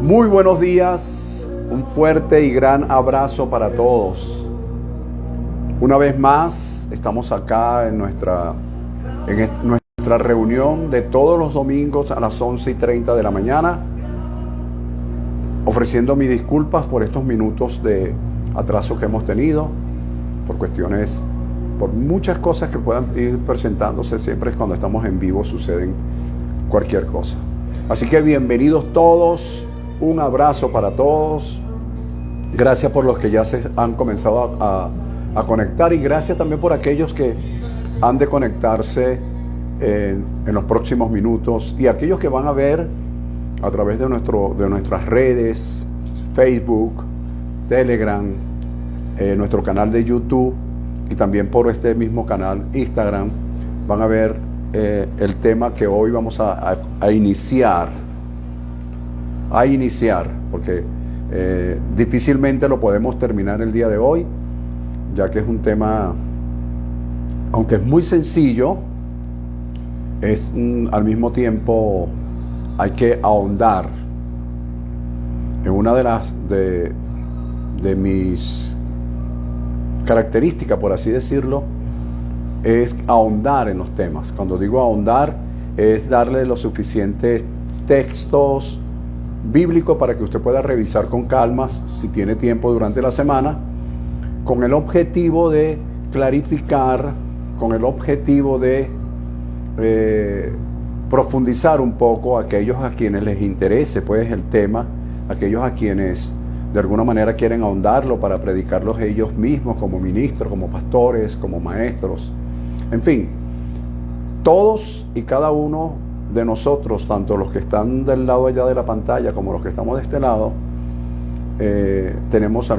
Muy buenos días, un fuerte y gran abrazo para todos. Una vez más, estamos acá en nuestra reunión de todos los domingos a las 11:30 de la mañana, ofreciendo mis disculpas por estos minutos de atraso que hemos tenido, por muchas cosas que puedan ir presentándose. Siempre cuando estamos en vivo suceden cualquier cosa. Así que bienvenidos todos. Un abrazo para todos. Gracias por los que ya se han comenzado a conectar, y gracias también por aquellos que han de conectarse en los próximos minutos, y aquellos que van a ver a través de nuestras redes, Facebook, Telegram, nuestro canal de YouTube, y también por este mismo canal Instagram. Van a ver el tema que hoy vamos a iniciar, porque difícilmente lo podemos terminar el día de hoy, ya que es un tema, aunque es muy sencillo, es al mismo tiempo hay que ahondar en una de mis características, por así decirlo, es ahondar en los temas. Cuando digo ahondar, es darle los suficientes textos bíblico para que usted pueda revisar con calma, si tiene tiempo durante la semana, con el objetivo de clarificar, con el objetivo de profundizar un poco a aquellos a quienes les interese pues el tema, aquellos a quienes de alguna manera quieren ahondarlo para predicarlos ellos mismos como ministros, como pastores, como maestros. En fin, todos y cada uno de nosotros, tanto los que están del lado allá de la pantalla como los que estamos de este lado, tenemos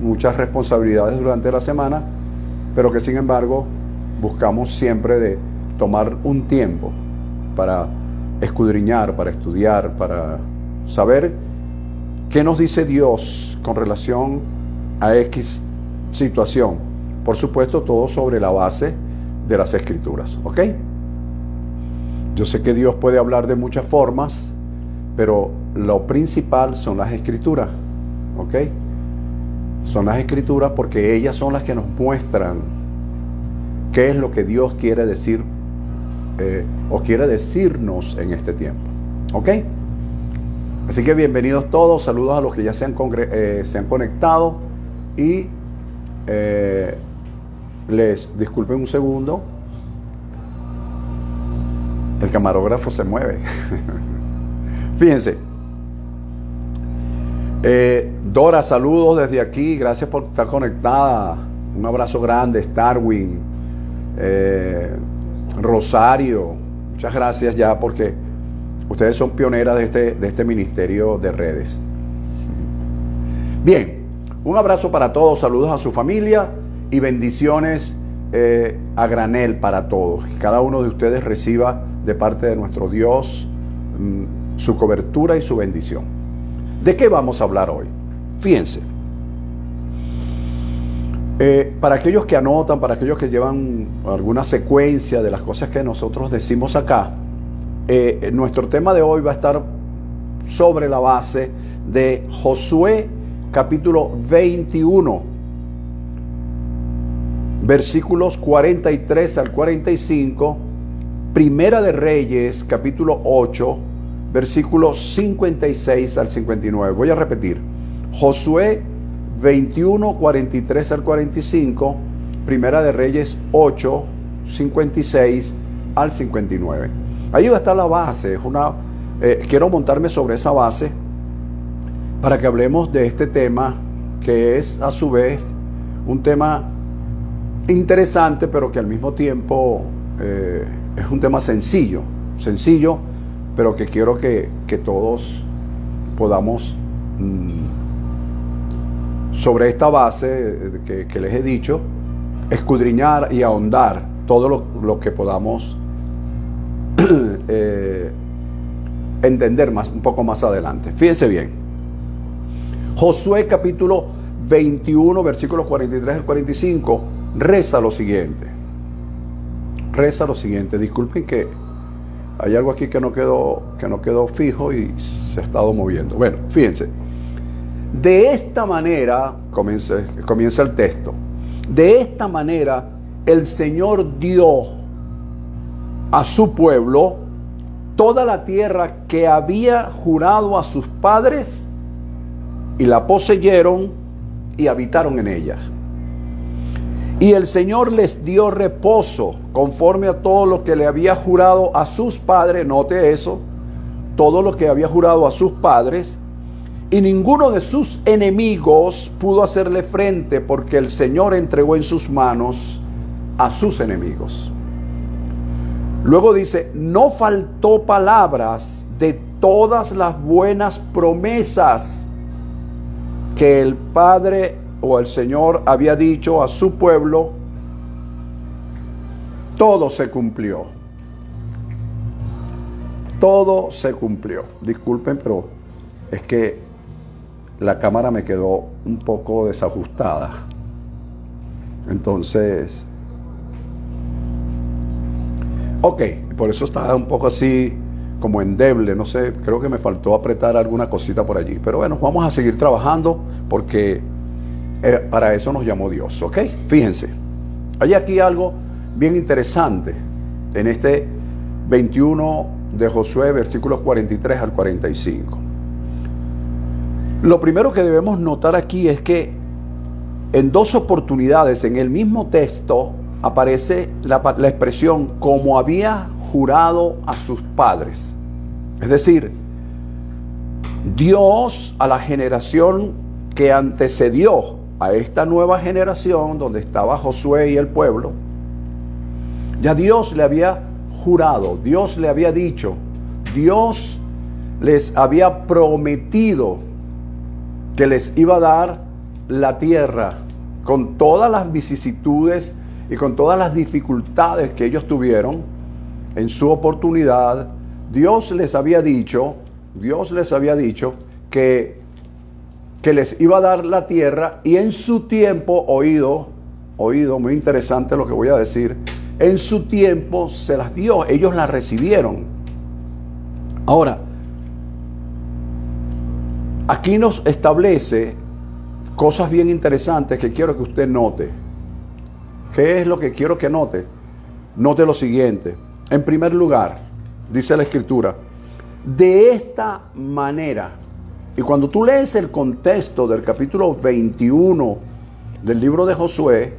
muchas responsabilidades durante la semana, pero que sin embargo buscamos siempre de tomar un tiempo para escudriñar, para estudiar, para saber qué nos dice Dios con relación a X situación. Por supuesto, todo sobre la base de las Escrituras, ¿ok? Yo sé que Dios puede hablar de muchas formas, pero lo principal son las Escrituras, ¿ok? Son las Escrituras porque ellas son las que nos muestran qué es lo que Dios quiere decir o quiere decirnos en este tiempo, ¿ok? Así que bienvenidos todos, saludos a los que ya se han conectado, y les disculpen un segundo. El camarógrafo se mueve. Fíjense. Dora, saludos desde aquí. Gracias por estar conectada. Un abrazo grande. Starwin, Rosario. Muchas gracias ya, porque ustedes son pioneras de este ministerio de redes. Bien. Un abrazo para todos. Saludos a su familia y bendiciones a granel para todos. Que cada uno de ustedes reciba de parte de nuestro Dios su cobertura y su bendición. ¿De qué vamos a hablar hoy? Fíjense, para aquellos que anotan, para aquellos que llevan alguna secuencia de las cosas que nosotros decimos acá, nuestro tema de hoy va a estar sobre la base de Josué capítulo 21, versículos 43 al 45, Primera de Reyes, capítulo 8, versículos 56 al 59. Voy a repetir. Josué 21, 43 al 45, Primera de Reyes 8, 56 al 59. Ahí va a estar la base. Quiero montarme sobre esa base para que hablemos de este tema, que es a su vez un tema interesante, pero que al mismo tiempo es un tema sencillo, pero que quiero que todos podamos, sobre esta base que les he dicho, escudriñar y ahondar todo lo que podamos entender un poco más adelante. Fíjense bien. Josué capítulo 21, versículos 43 al 45, reza lo siguiente. Disculpen que hay algo aquí que no quedó fijo y se ha estado moviendo. Bueno, fíjense. De esta manera, comienza el texto. De esta manera, el Señor dio a su pueblo toda la tierra que había jurado a sus padres, y la poseyeron y habitaron en ella. Y el Señor les dio reposo conforme a todo lo que le había jurado a sus padres. Note eso, todo lo que había jurado a sus padres. Y ninguno de sus enemigos pudo hacerle frente, porque el Señor entregó en sus manos a sus enemigos. Luego dice, no faltó palabras de todas las buenas promesas que el Padre o el Señor había dicho a su pueblo. Todo se cumplió. Todo se cumplió. Disculpen, pero es que la cámara me quedó un poco desajustada. Entonces, ok, por eso está un poco así como endeble, no sé, creo que me faltó apretar alguna cosita por allí. Pero bueno, vamos a seguir trabajando porque para eso nos llamó Dios, ¿ok? Fíjense, hay aquí algo bien interesante en este 21 de Josué, versículos 43 al 45. Lo primero que debemos notar aquí es que en dos oportunidades en el mismo texto aparece la expresión como había jurado a sus padres. Es decir, Dios a la generación que antecedió a esta nueva generación donde estaba Josué y el pueblo, ya Dios le había jurado, Dios le había dicho, Dios les había prometido que les iba a dar la tierra con todas las vicisitudes y con todas las dificultades que ellos tuvieron en su oportunidad. Dios les había dicho que les iba a dar la tierra, y en su tiempo, oído, muy interesante lo que voy a decir, en su tiempo se las dio, ellos la recibieron. Ahora, aquí nos establece cosas bien interesantes que quiero que usted note. ¿Qué es lo que quiero que note? Note lo siguiente. En primer lugar, dice la Escritura, de esta manera. Y cuando tú lees el contexto del capítulo 21 del libro de Josué,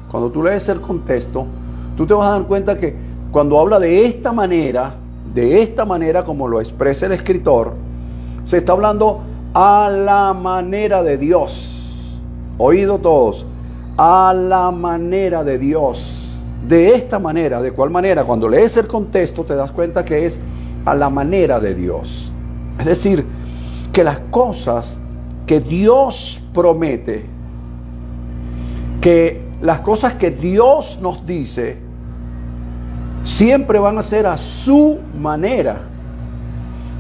cuando tú lees el contexto, tú te vas a dar cuenta que cuando habla de esta manera como lo expresa el escritor, se está hablando a la manera de Dios. Oído todos, a la manera de Dios. De esta manera, ¿de cuál manera? Cuando lees el contexto te das cuenta que es a la manera de Dios. Es decir, que las cosas que Dios promete, que las cosas que Dios nos dice, siempre van a ser a su manera.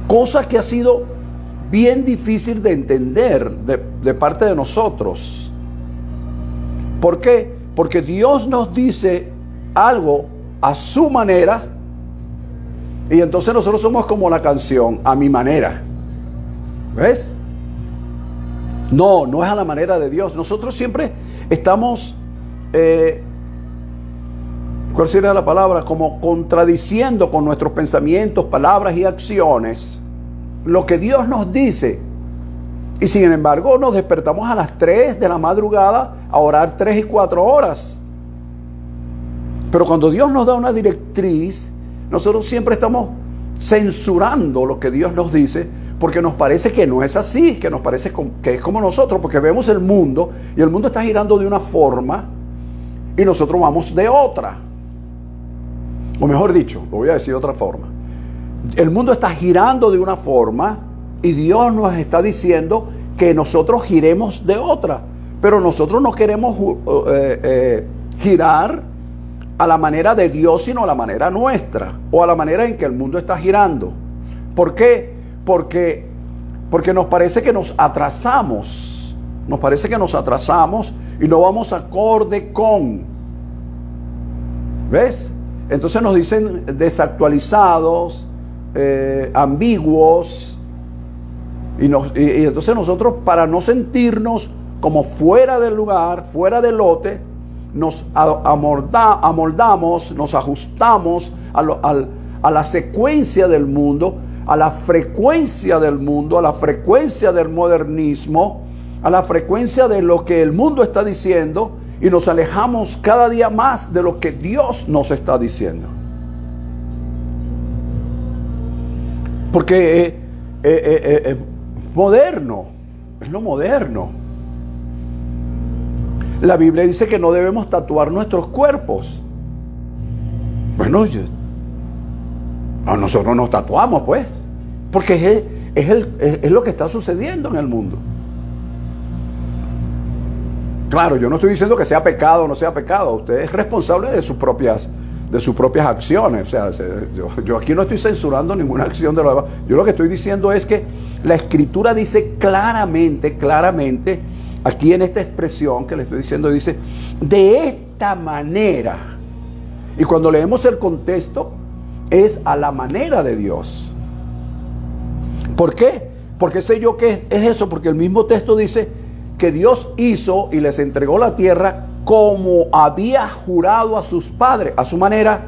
Cosa que ha sido bien difícil de entender de parte de nosotros. ¿Por qué? Porque Dios nos dice algo a su manera, y entonces nosotros somos como la canción, a mi manera. ¿Ves? No es a la manera de Dios. Nosotros siempre estamos, ¿cuál sería la palabra? Como contradiciendo con nuestros pensamientos, palabras y acciones lo que Dios nos dice. Y sin embargo nos despertamos a las 3 de la madrugada a orar 3 y 4 horas. Pero cuando Dios nos da una directriz, nosotros siempre estamos censurando lo que Dios nos dice, porque nos parece que no es así, que nos parece que es como nosotros, porque vemos el mundo y el mundo está girando de una forma y nosotros vamos de otra. O mejor dicho, lo voy a decir de otra forma. El mundo está girando de una forma y Dios nos está diciendo que nosotros giremos de otra. Pero nosotros no queremos girar a la manera de Dios, sino a la manera nuestra, o a la manera en que el mundo está girando. ¿Por qué? Porque nos parece que nos atrasamos. Nos parece que nos atrasamos y no vamos acorde con. ¿Ves? Entonces nos dicen desactualizados, ambiguos, Y entonces nosotros, para no sentirnos como fuera del lugar, fuera del lote, nos amoldamos, nos ajustamos a la secuencia del mundo, a la frecuencia del mundo, a la frecuencia del modernismo, a la frecuencia de lo que el mundo está diciendo, y nos alejamos cada día más de lo que Dios nos está diciendo. Porque moderno, es lo moderno. La Biblia dice que no debemos tatuar nuestros cuerpos. Bueno, nosotros nos tatuamos, pues, porque es lo que está sucediendo en el mundo. Claro, yo no estoy diciendo que sea pecado o no sea pecado. Usted es responsable de sus propias acciones. O sea, yo aquí no estoy censurando ninguna acción de los demás. Yo lo que estoy diciendo es que la Escritura dice claramente, aquí en esta expresión que le estoy diciendo, dice, de esta manera. Y cuando leemos el contexto, es a la manera de Dios. ¿Por qué? Porque sé yo que es eso, porque el mismo texto dice que Dios hizo y les entregó la tierra como había jurado a sus padres, a su manera.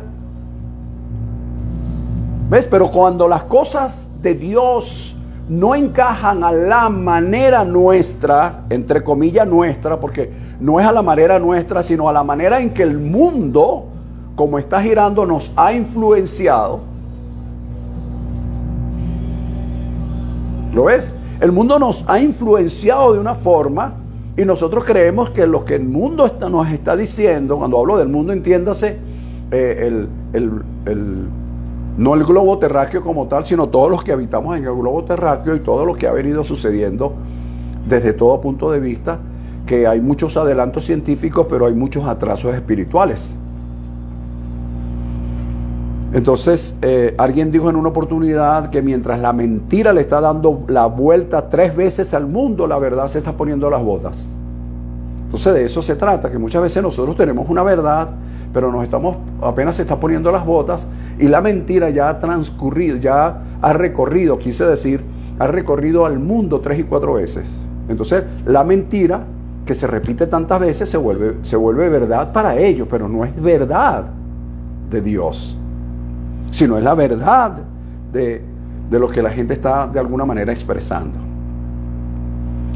¿Ves? Pero cuando las cosas de Dios no encajan a la manera nuestra, entre comillas nuestra, porque no es a la manera nuestra, sino a la manera en que el mundo, como está girando, nos ha influenciado. ¿Lo ves? El mundo nos ha influenciado de una forma y nosotros creemos que lo que el mundo nos está diciendo, cuando hablo del mundo, entiéndase no el globo terráqueo como tal, sino todos los que habitamos en el globo terráqueo y todo lo que ha venido sucediendo desde todo punto de vista, que hay muchos adelantos científicos, pero hay muchos atrasos espirituales. Entonces, alguien dijo en una oportunidad que mientras la mentira le está dando la vuelta 3 veces al mundo, la verdad se está poniendo las botas. Entonces de eso se trata, que muchas veces nosotros tenemos una verdad, pero apenas se está poniendo las botas, y la mentira ya ha transcurrido, ya ha recorrido, ha recorrido al mundo 3 y 4 veces. Entonces la mentira, que se repite tantas veces, se vuelve verdad para ellos, pero no es verdad de Dios, sino es la verdad de lo que la gente está de alguna manera expresando.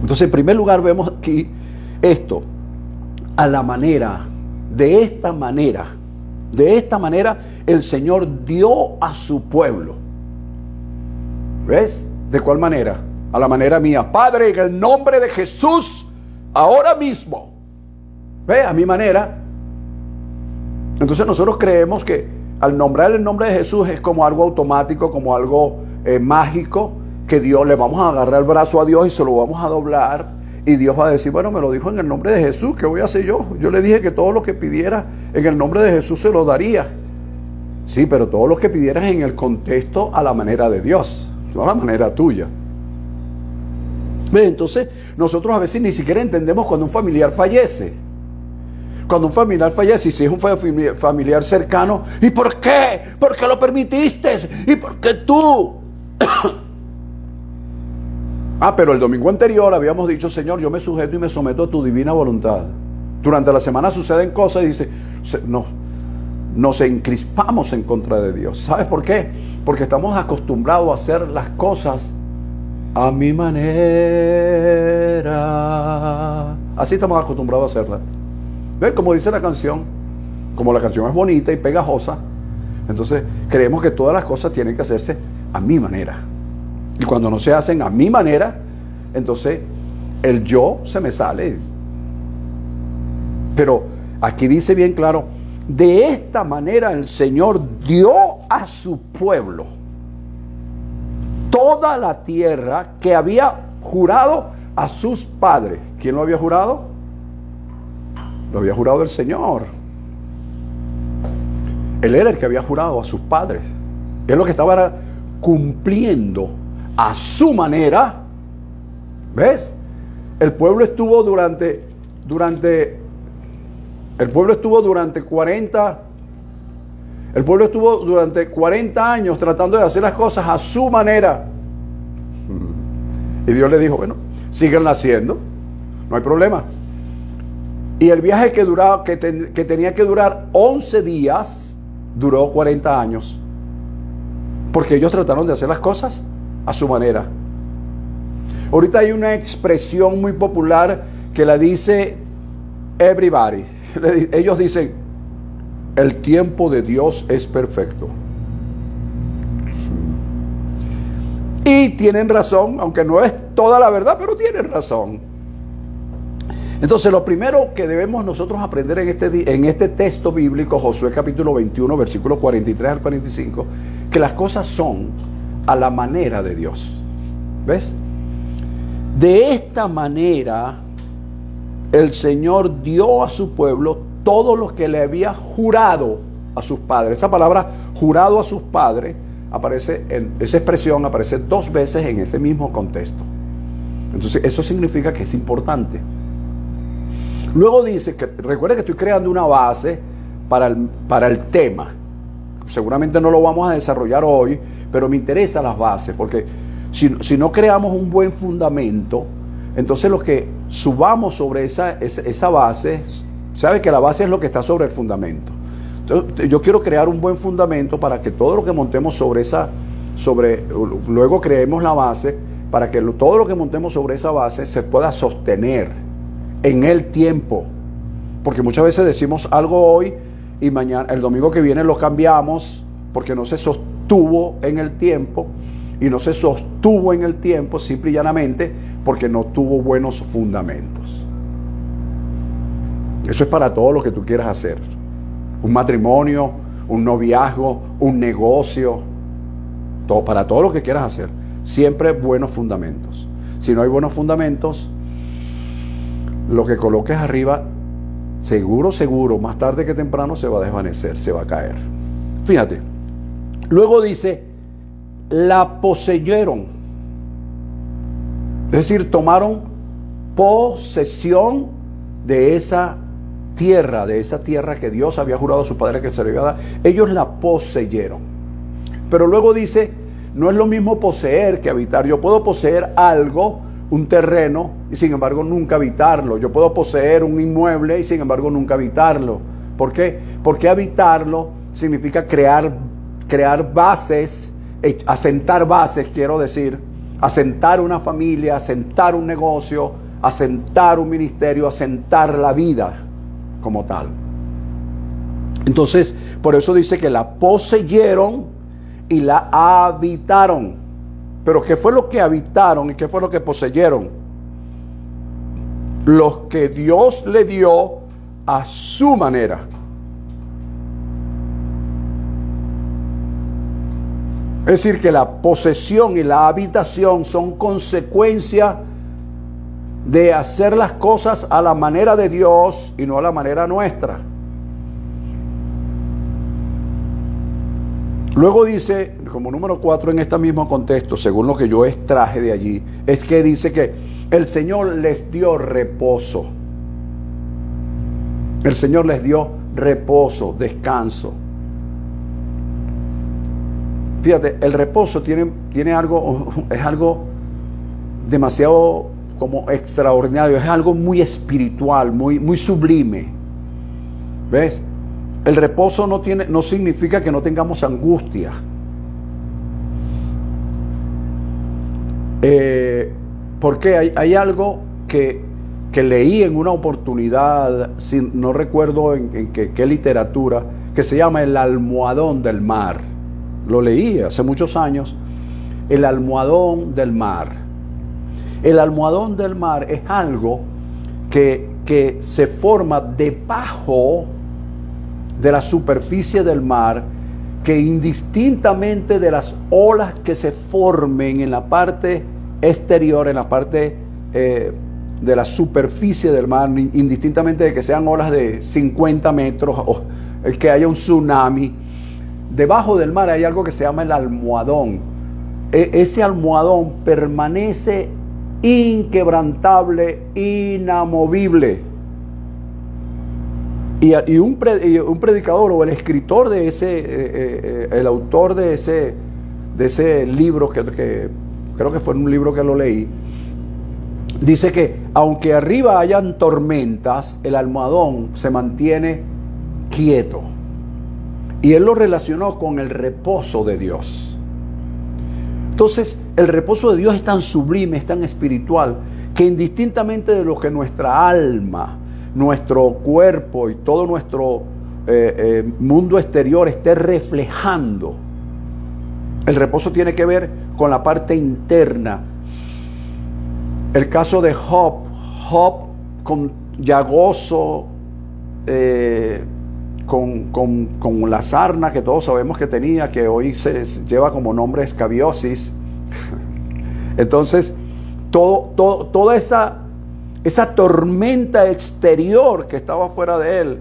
Entonces, en primer lugar, vemos aquí esto, a la manera, de esta manera el Señor dio a su pueblo. ¿Ves? ¿De cuál manera? A la manera mía. Padre, en el nombre de Jesús, ahora mismo. ¿Ves? A mi manera. Entonces nosotros creemos que al nombrar el nombre de Jesús es como algo automático, como algo mágico, que Dios, le vamos a agarrar el brazo a Dios y se lo vamos a doblar, y Dios va a decir, bueno, me lo dijo en el nombre de Jesús, ¿qué voy a hacer yo? Yo le dije que todo lo que pidiera en el nombre de Jesús se lo daría. Sí, pero todo lo que pidieras en el contexto a la manera de Dios, no a la manera tuya. Entonces, nosotros a veces ni siquiera entendemos cuando un familiar fallece. Cuando un familiar fallece, y si es un familiar cercano, ¿y por qué? ¿Por qué lo permitiste? ¿Y por qué tú? Pero el domingo anterior habíamos dicho, Señor, yo me sujeto y me someto a tu divina voluntad. Durante la semana suceden cosas y dice, nos encrispamos en contra de Dios. ¿Sabes por qué? Porque estamos acostumbrados a hacer las cosas a mi manera. Así estamos acostumbrados a hacerlas. ¿Ven? Como dice la canción, como la canción es bonita y pegajosa, entonces creemos que todas las cosas tienen que hacerse a mi manera. Y cuando no se hacen a mi manera, entonces el yo se me sale. Pero aquí dice bien claro, de esta manera el Señor dio a su pueblo toda la tierra que había jurado a sus padres. ¿Quién lo había jurado? Lo había jurado el Señor. Él era el que había jurado a sus padres. Él lo que estaba cumpliendo a su manera. ¿Ves? El pueblo estuvo durante 40 años tratando de hacer las cosas a su manera. Y Dios le dijo, bueno, síguenla haciendo, no hay problema. Y el viaje que tenía que durar 11 días, duró 40 años. Porque ellos trataron de hacer las cosas a su manera. Ahorita hay una expresión muy popular que la dice everybody. Ellos dicen, el tiempo de Dios es perfecto. Y tienen razón, aunque no es toda la verdad, pero tienen razón. Entonces, lo primero que debemos nosotros aprender en este texto bíblico, Josué capítulo 21, versículos 43 al 45, que las cosas son a la manera de Dios. ¿Ves? De esta manera, el Señor dio a su pueblo todo lo que le había jurado a sus padres. Esa palabra, jurado a sus padres, esa expresión aparece 2 veces en ese mismo contexto. Entonces, eso significa que es importante. Luego dice que, recuerda que estoy creando una base para el tema. Seguramente no lo vamos a desarrollar hoy, pero me interesan las bases, porque si no creamos un buen fundamento, entonces lo que subamos sobre esa base, sabe que la base es lo que está sobre el fundamento. Entonces, yo quiero crear un buen fundamento para que todo lo que montemos luego creemos la base, para que todo lo que montemos sobre esa base se pueda sostener en el tiempo. Porque muchas veces decimos algo hoy y mañana, el domingo que viene lo cambiamos porque no se sostuvo en el tiempo, y no se sostuvo en el tiempo simple y llanamente porque no tuvo buenos fundamentos. Eso es para todo lo que tú quieras hacer. Un matrimonio, un noviazgo, un negocio, para todo lo que quieras hacer. Siempre buenos fundamentos. Si no hay buenos fundamentos, lo que coloques arriba, seguro, más tarde que temprano se va a desvanecer, se va a caer. Fíjate, luego dice, la poseyeron. Es decir, tomaron posesión de esa tierra que Dios había jurado a sus padres que se le iba a dar. Ellos la poseyeron. Pero luego dice, no es lo mismo poseer que habitar. Yo puedo poseer algo, un terreno, y sin embargo nunca habitarlo. Yo puedo poseer un inmueble y sin embargo nunca habitarlo. ¿Por qué? Porque habitarlo significa crear bases, asentar bases, quiero decir, asentar una familia, asentar un negocio, asentar un ministerio, asentar la vida como tal. Entonces, por eso dice que la poseyeron y la habitaron. Pero ¿qué fue lo que habitaron y qué fue lo que poseyeron? Los que Dios le dio a su manera. Es decir, que la posesión y la habitación son consecuencia de hacer las cosas a la manera de Dios y no a la manera nuestra. Luego dice, como número 4 en este mismo contexto, según lo que yo extraje de allí, es que dice que el Señor les dio reposo. El Señor les dio reposo, descanso. Fíjate, el reposo tiene algo, es algo demasiado como extraordinario, es algo muy espiritual, muy sublime. ¿Ves? El reposo no significa que no tengamos angustia. Porque hay algo que leí en una oportunidad, no recuerdo en qué literatura, que se llama el almohadón del mar. Lo leí hace muchos años. El almohadón del mar. El almohadón del mar es algo que se forma debajo de la superficie del mar, que indistintamente de las olas que se formen en la parte exterior, en la parte de la superficie del mar, indistintamente de que sean olas de 50 metros o que haya un tsunami, debajo del mar hay algo que se llama el almohadón. Ese almohadón permanece inquebrantable, inamovible. Y un predicador o el escritor de el autor de ese libro, que creo que fue un libro que lo leí, dice que aunque arriba hayan tormentas, el almohadón se mantiene quieto. Y él lo relacionó con el reposo de Dios. Entonces, el reposo de Dios es tan sublime, es tan espiritual, que indistintamente de lo que nuestra alma, nuestro cuerpo y todo nuestro mundo exterior esté reflejando, el reposo tiene que ver con la parte interna. El caso de Job con llagoso, con la sarna que todos sabemos que tenía, que hoy se lleva como nombre escabiosis. Entonces, toda esa tormenta exterior que estaba fuera de él,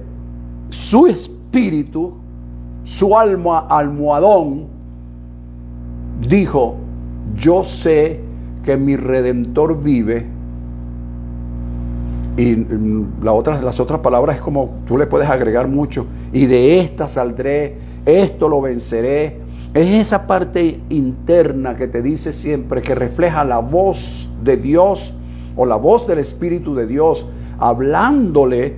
su espíritu, su almohadón, dijo: yo sé que mi Redentor vive. Y las otras palabras es como tú le puedes agregar mucho. Y de esta saldré, esto lo venceré. Es esa parte interna que te dice siempre, que refleja la voz de Dios o la voz del Espíritu de Dios, hablándole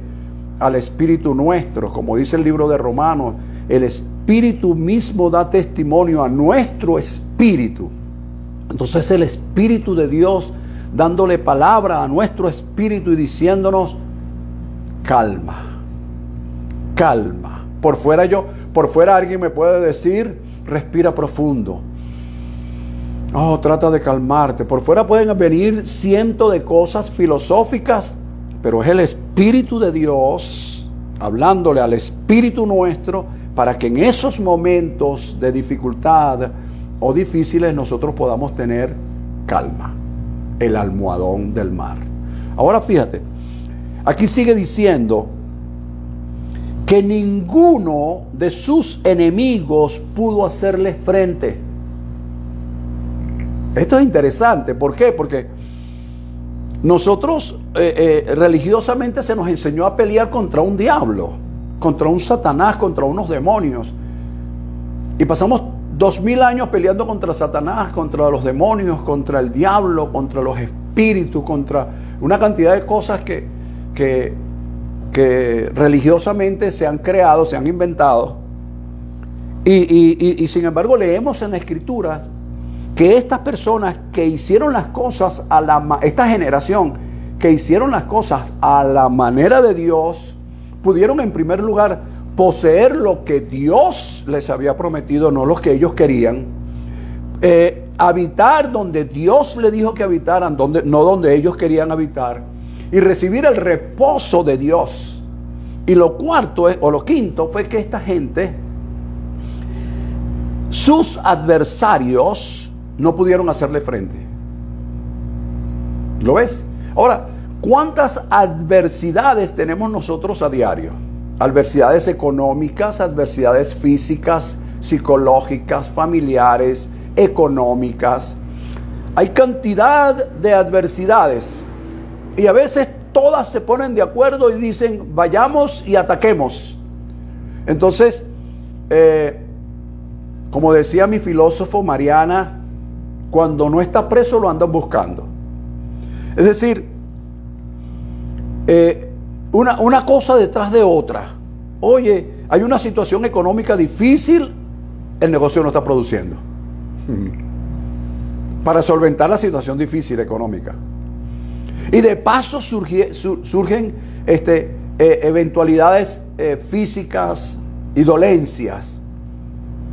al Espíritu nuestro. Como dice el libro de Romanos, el Espíritu mismo da testimonio a nuestro espíritu. Entonces el Espíritu de Dios dándole palabra a nuestro espíritu y diciéndonos: calma, calma. Por fuera alguien me puede decir: respira profundo. Oh, trata de calmarte. Por fuera pueden venir cientos de cosas filosóficas, pero es el Espíritu de Dios hablándole al espíritu nuestro para que en esos momentos de dificultad o difíciles nosotros podamos tener calma. El almohadón del mar. Ahora fíjate, aquí sigue diciendo que ninguno de sus enemigos pudo hacerle frente. Esto es interesante. ¿Por qué? Porque nosotros religiosamente se nos enseñó a pelear contra un diablo, contra un Satanás, contra unos demonios. Y pasamos 2000 años peleando contra Satanás, contra los demonios, contra el diablo, contra los espíritus, contra una cantidad de cosas que religiosamente se han creado, se han inventado. Y sin embargo leemos en las Escrituras que estas personas que hicieron las cosas esta generación que hicieron las cosas a la manera de Dios, pudieron en primer lugar poseer lo que Dios les había prometido, no lo que ellos querían, habitar donde Dios le dijo que habitaran, no donde ellos querían habitar, y recibir el reposo de Dios. Y lo quinto fue que esta gente, sus adversarios, no pudieron hacerle frente. ¿Lo ves? Ahora, ¿cuántas adversidades tenemos nosotros a diario? Adversidades económicas, adversidades físicas, psicológicas, familiares, económicas. Hay cantidad de adversidades y a veces todas se ponen de acuerdo y dicen: vayamos y ataquemos. Entonces, como decía mi filósofo Mariana, cuando no está preso lo andan buscando. Es decir, una cosa detrás de otra. Oye, hay una situación económica difícil, el negocio no está produciendo. Para solventar la situación difícil económica. Y de paso surgen eventualidades físicas y dolencias.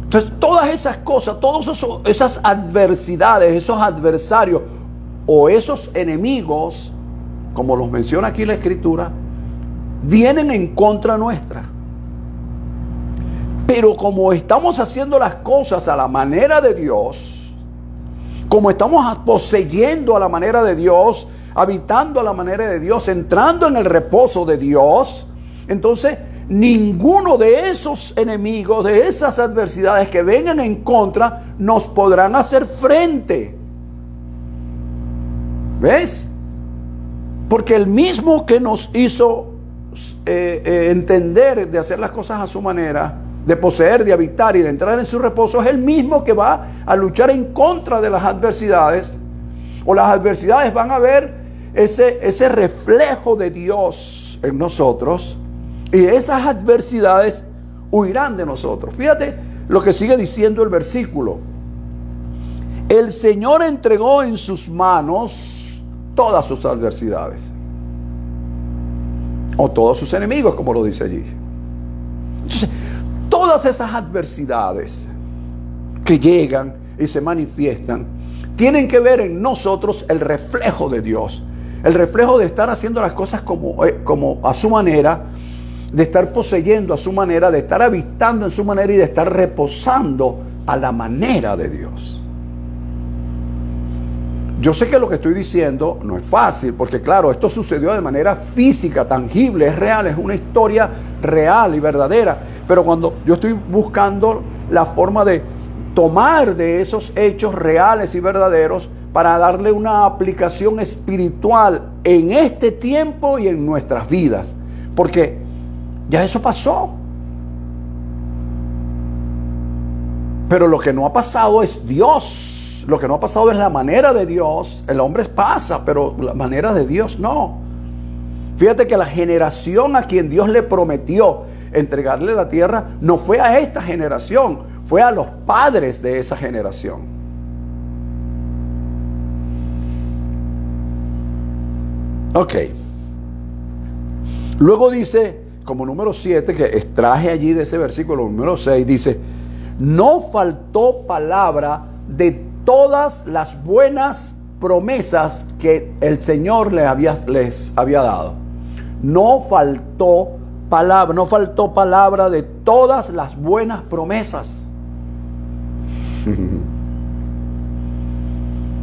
Entonces, todas esas cosas, todas esas adversidades, esos adversarios o esos enemigos, como los menciona aquí la Escritura, vienen en contra nuestra. Pero como estamos haciendo las cosas a la manera de Dios, como estamos poseyendo a la manera de Dios, habitando a la manera de Dios, entrando en el reposo de Dios, entonces ninguno de esos enemigos, de esas adversidades que vengan en contra, nos podrán hacer frente. ¿Ves? Porque el mismo que nos hizo entender de hacer las cosas a su manera, de poseer, de habitar y de entrar en su reposo, es el mismo que va a luchar en contra de las adversidades, o las adversidades van a ver ese reflejo de Dios en nosotros, y esas adversidades huirán de nosotros. Fíjate lo que sigue diciendo el versículo. El Señor entregó en sus manos todas sus adversidades, o todos sus enemigos, como lo dice allí. Entonces, todas esas adversidades que llegan y se manifiestan tienen que ver en nosotros el reflejo de Dios, el reflejo de estar haciendo las cosas como a su manera, de estar poseyendo a su manera, de estar habitando en su manera y de estar reposando a la manera de Dios. Yo sé que lo que estoy diciendo no es fácil, porque claro, esto sucedió de manera física, tangible, es real, es una historia real y verdadera. Pero cuando yo estoy buscando la forma de tomar de esos hechos reales y verdaderos para darle una aplicación espiritual en este tiempo y en nuestras vidas, porque ya eso pasó. Pero lo que no ha pasado es Dios. Lo que no ha pasado es la manera de Dios. El hombre pasa, pero la manera de Dios no. Fíjate que la generación a quien Dios le prometió entregarle la tierra no fue a esta generación, fue a los padres de esa generación. Ok. Luego dice, como número 7, que extraje allí de ese versículo, número 6, dice: no faltó palabra de todas las buenas promesas que el Señor les había dado. No faltó palabra de todas las buenas promesas.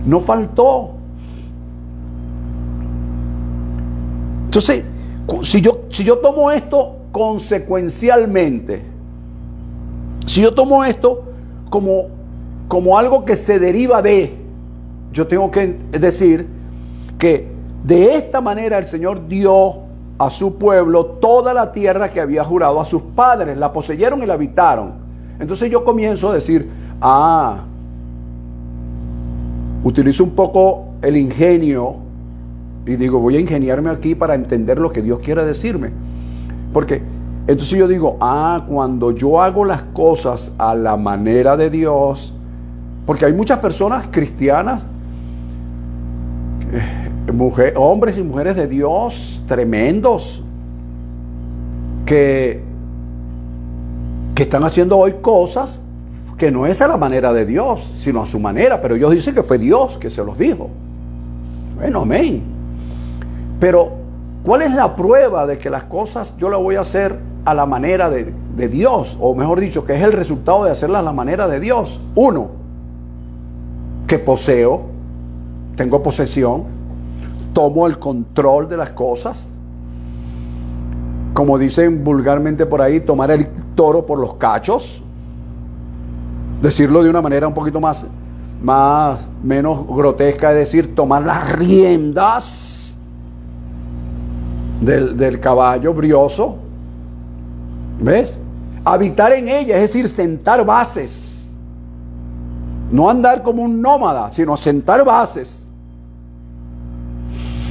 No faltó. Entonces, si yo tomo esto consecuencialmente, si yo tomo esto como algo que se deriva de, yo tengo que decir que de esta manera el Señor dio a su pueblo toda la tierra que había jurado a sus padres, la poseyeron y la habitaron. Entonces yo comienzo a decir, utilizo un poco el ingenio y digo, voy a ingeniarme aquí para entender lo que Dios quiere decirme. Porque entonces yo digo, cuando yo hago las cosas a la manera de Dios, porque hay muchas personas cristianas, hombres y mujeres de Dios tremendos, que están haciendo hoy cosas que no es a la manera de Dios, sino a su manera, pero ellos dicen que fue Dios que se los dijo. Bueno, amén. Pero, ¿cuál es la prueba de que las cosas yo las voy a hacer a la manera de Dios? O mejor dicho, que es el resultado de hacerlas a la manera de Dios. Uno, que poseo, tengo posesión, tomo el control de las cosas. Como dicen vulgarmente por ahí, tomar el toro por los cachos. Decirlo de una manera un poquito menos grotesca, es decir, tomar las riendas del caballo brioso. ¿Ves? Habitar en ella, es decir, sentar bases. No andar como un nómada, sino sentar bases.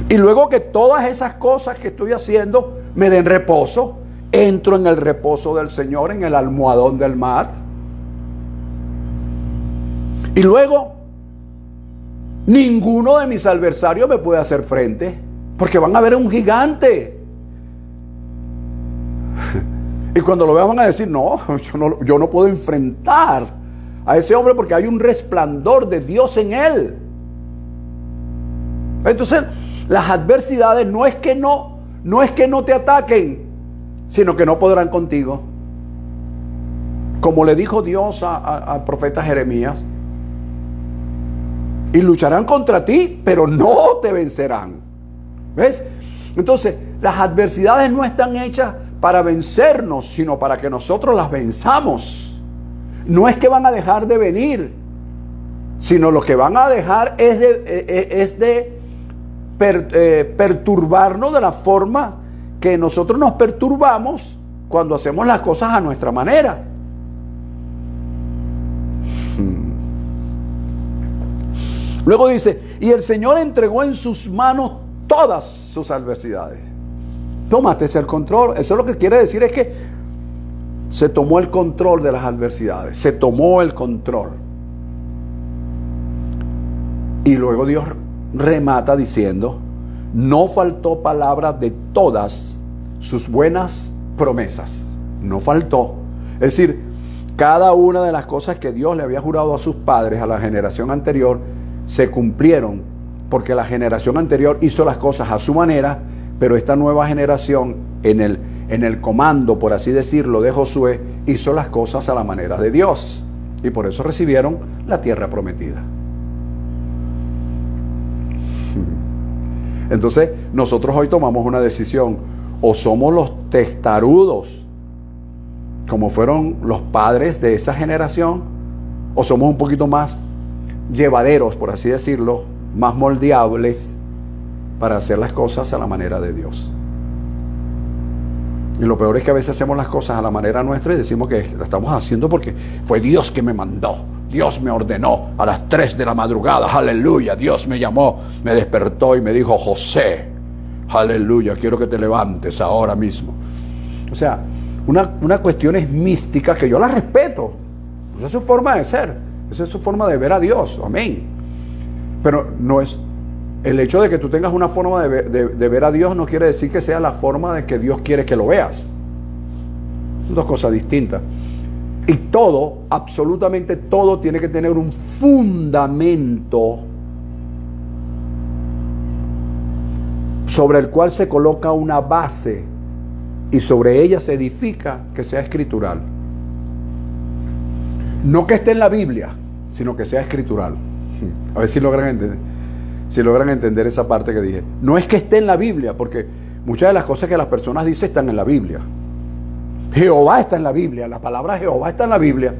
Y luego que todas esas cosas que estoy haciendo me den reposo, entro en el reposo del Señor, en el almohadón del mar. Y luego, ninguno de mis adversarios me puede hacer frente, porque van a ver un gigante. Y cuando lo vean van a decir, yo no puedo enfrentar a ese hombre porque hay un resplandor de Dios en él. Entonces, las adversidades no es que no te ataquen, sino que no podrán contigo. Como le dijo Dios al profeta Jeremías, y lucharán contra ti, pero no te vencerán. ¿Ves? Entonces, las adversidades no están hechas para vencernos, sino para que nosotros las venzamos. No es que van a dejar de venir, sino lo que van a dejar es de perturbarnos de la forma que nosotros nos perturbamos cuando hacemos las cosas a nuestra manera. Luego dice, y el Señor entregó en sus manos todas sus adversidades. Tómate el control. Eso lo que quiere decir es que se tomó el control de las adversidades. Se tomó el control. Y luego Dios remata diciendo: no faltó palabra de todas sus buenas promesas. No faltó. Es decir, cada una de las cosas que Dios le había jurado a sus padres, a la generación anterior, se cumplieron, porque la generación anterior hizo las cosas a su manera, pero esta nueva generación, en el comando, por así decirlo, de Josué, hizo las cosas a la manera de Dios. Y por eso recibieron la tierra prometida. Entonces, nosotros hoy tomamos una decisión: o somos los testarudos, como fueron los padres de esa generación, o somos un poquito más llevaderos, por así decirlo, más moldeables para hacer las cosas a la manera de Dios. Y lo peor es que a veces hacemos las cosas a la manera nuestra y decimos que la estamos haciendo porque fue Dios que me mandó, Dios me ordenó a las 3 de la madrugada, aleluya, Dios me llamó, me despertó y me dijo: José, aleluya, quiero que te levantes ahora mismo. O sea, una cuestión es mística, que yo la respeto. Esa es su forma de ser, esa es su forma de ver a Dios, amén. Pero no es el hecho de que tú tengas una forma de ver a Dios, no quiere decir que sea la forma de que Dios quiere que lo veas. Son dos cosas distintas. Y todo, absolutamente todo, tiene que tener un fundamento sobre el cual se coloca una base y sobre ella se edifica, que sea escritural. No que esté en la Biblia, sino que sea escritural. A ver si logran entender esa parte que dije. No es que esté en la Biblia, porque muchas de las cosas que las personas dicen están en la Biblia. Jehová está en la Biblia, la palabra Jehová está en la Biblia.